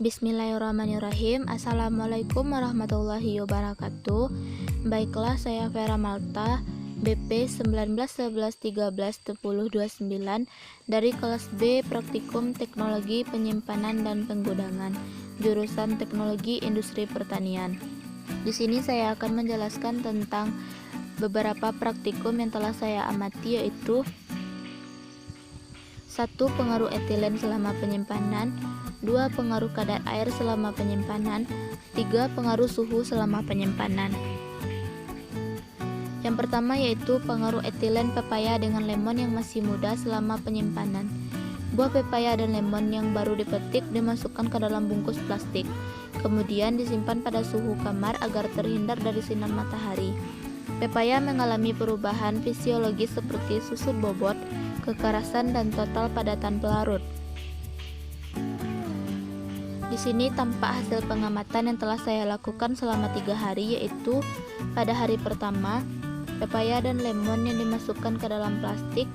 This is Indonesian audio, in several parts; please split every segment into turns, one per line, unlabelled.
Bismillahirrahmanirrahim. Assalamualaikum warahmatullahi wabarakatuh. Baiklah, saya Vera Malta, BP 1911131029 dari kelas B Praktikum Teknologi Penyimpanan dan Penggudangan, jurusan Teknologi Industri Pertanian. Di sini saya akan menjelaskan tentang beberapa praktikum yang telah saya amati, yaitu 1. Pengaruh etilen selama penyimpanan. 2. Pengaruh kadar air selama penyimpanan. 3. Pengaruh suhu selama penyimpanan. Yang pertama yaitu pengaruh etilen pepaya dengan lemon yang masih muda selama penyimpanan. Buah pepaya dan lemon yang baru dipetik dimasukkan ke dalam bungkus plastik, kemudian disimpan pada suhu kamar agar terhindar dari sinar matahari. Pepaya mengalami perubahan fisiologis seperti susut bobot, kekerasan, dan total padatan pelarut. Di sini tampak hasil pengamatan yang telah saya lakukan selama 3 hari, yaitu pada hari pertama, pepaya dan lemon yang dimasukkan ke dalam plastik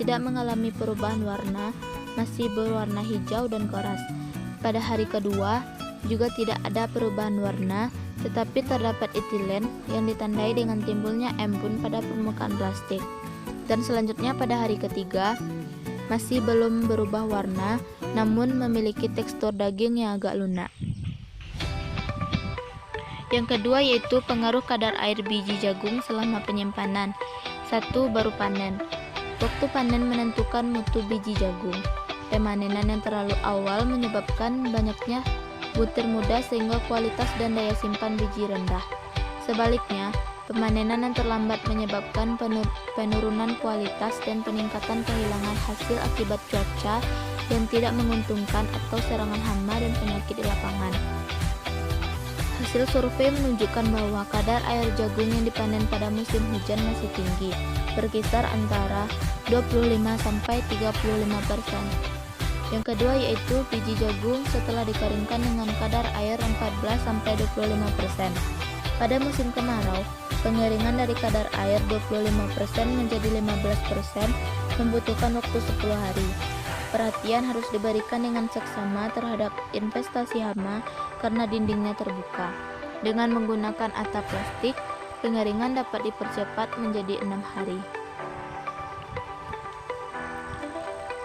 tidak mengalami perubahan warna, masih berwarna hijau dan keras. Pada hari kedua, juga tidak ada perubahan warna, tetapi terdapat etilen yang ditandai dengan timbulnya embun pada permukaan plastik. Dan selanjutnya pada hari ketiga, masih belum berubah warna, namun memiliki tekstur daging yang agak lunak. Yang kedua yaitu pengaruh kadar air biji jagung selama penyimpanan. 1. Baru panen. Waktu panen menentukan mutu biji jagung. Pemanenan yang terlalu awal menyebabkan banyaknya butir muda sehingga kualitas dan daya simpan biji rendah. Sebaliknya, pemanenan yang terlambat menyebabkan penurunan kualitas dan peningkatan kehilangan hasil akibat cuaca yang tidak menguntungkan atau serangan hama dan penyakit di lapangan. Hasil survei menunjukkan bahwa kadar air jagung yang dipanen pada musim hujan masih tinggi, berkisar antara 25-35%. Yang kedua yaitu biji jagung setelah dikeringkan dengan kadar air 14-25%. Pada musim kemarau, pengeringan dari kadar air 25% menjadi 15% membutuhkan waktu 10 hari. Perhatian harus diberikan dengan seksama terhadap investasi hama karena dindingnya terbuka. Dengan menggunakan atap plastik, pengeringan dapat dipercepat menjadi 6 hari.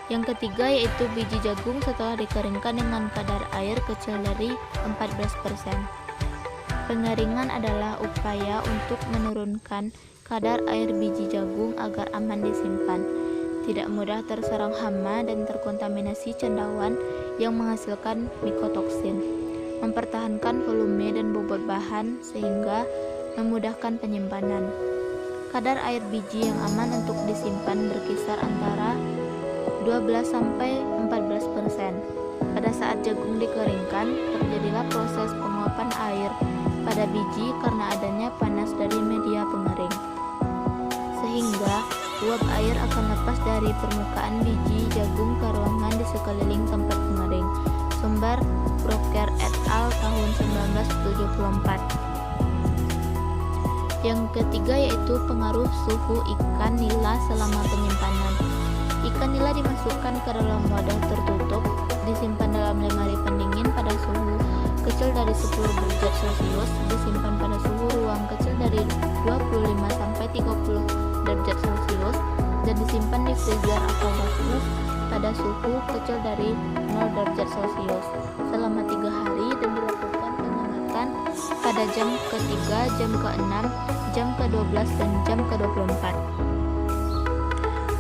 Yang ketiga yaitu biji jagung setelah dikeringkan dengan kadar air kecil dari 14%. Pengeringan adalah upaya untuk menurunkan kadar air biji jagung agar aman disimpan, tidak mudah terserang hama dan terkontaminasi cendawan yang menghasilkan mikotoksin, mempertahankan volume dan bobot bahan sehingga memudahkan penyimpanan. Kadar air biji yang aman untuk disimpan berkisar antara 12-14%. Pada saat jagung dikeringkan, terjadilah proses penguapan air pada biji karena adanya panas dari media pengering, sehingga uap air akan lepas dari permukaan biji jagung ke ruangan di sekeliling tempat pengering. Sumber Brocker et al. Tahun 1974. Yang ketiga yaitu pengaruh suhu ikan nila selama penyimpanan. Ikan nila dimasukkan ke dalam wadah tertutup, disimpan dalam lemari pendingin pada suhu kecil dari 10 derajat Celcius, disimpan pada suhu ruang kecil dari 25-30 derajat Celcius, dan disimpan di freezer atau baku pada suhu kecil dari 0 derajat Celcius selama 3 hari dan dilakukan pengamatan pada jam ke-3, jam ke-6, jam ke-12, dan jam ke-24.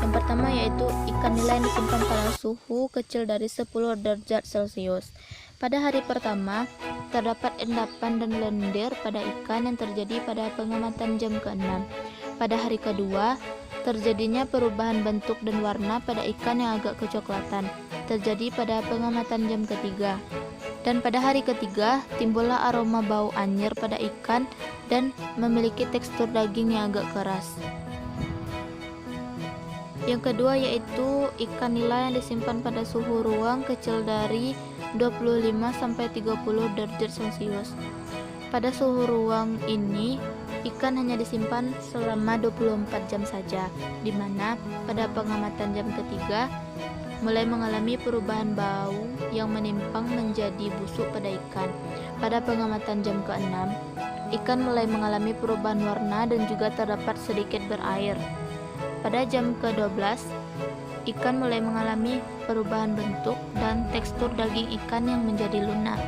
Yang pertama yaitu ikan nila yang disimpan pada suhu kecil dari 10 derajat Celcius. Pada hari pertama, terdapat endapan dan lendir pada ikan yang terjadi pada pengamatan jam ke-6. Pada hari kedua, terjadinya perubahan bentuk dan warna pada ikan yang agak kecoklatan, terjadi pada pengamatan jam ketiga. Dan pada hari ketiga, timbullah aroma bau anyir pada ikan dan memiliki tekstur daging yang agak keras. Yang kedua yaitu ikan nila yang disimpan pada suhu ruang kecil dari 25-30 derajat Celcius. Pada suhu ruang ini, ikan hanya disimpan selama 24 jam saja, di mana pada pengamatan jam ketiga, mulai mengalami perubahan bau yang menimpang menjadi busuk pada ikan. Pada pengamatan jam ke-6, ikan mulai mengalami perubahan warna dan juga terdapat sedikit berair. Pada jam ke-12, ikan mulai mengalami perubahan bentuk dan tekstur daging ikan yang menjadi lunak.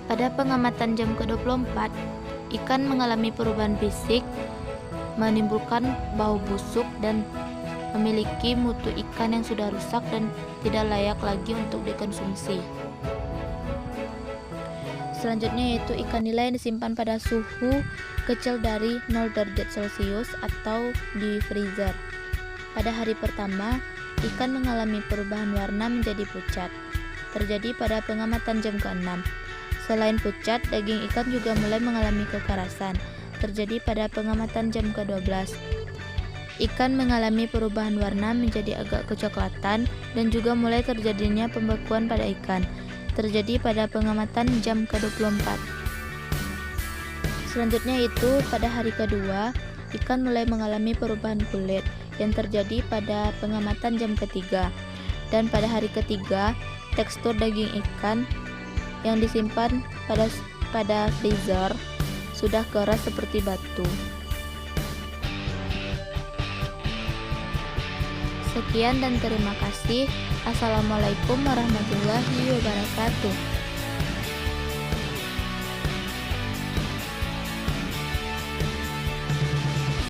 Pada pengamatan jam ke-24, ikan mengalami perubahan fisik, menimbulkan bau busuk dan memiliki mutu ikan yang sudah rusak dan tidak layak lagi untuk dikonsumsi. Selanjutnya yaitu ikan nila yang disimpan pada suhu kecil dari 0 derajat Celcius atau di freezer. Pada hari pertama, ikan mengalami perubahan warna menjadi pucat. Terjadi pada pengamatan jam ke-6. Selain pucat, daging ikan juga mulai mengalami kekerasan. Terjadi pada pengamatan jam ke-12. Ikan mengalami perubahan warna menjadi agak kecoklatan dan juga mulai terjadinya pembekuan pada ikan. Terjadi pada pengamatan jam ke-24. Selanjutnya yaitu pada hari kedua, ikan mulai mengalami perubahan kulit yang terjadi pada pengamatan jam ketiga. Dan pada hari ketiga, tekstur daging ikan yang disimpan pada freezer sudah keras seperti batu. Sekian dan terima kasih. Assalamualaikum warahmatullahi wabarakatuh.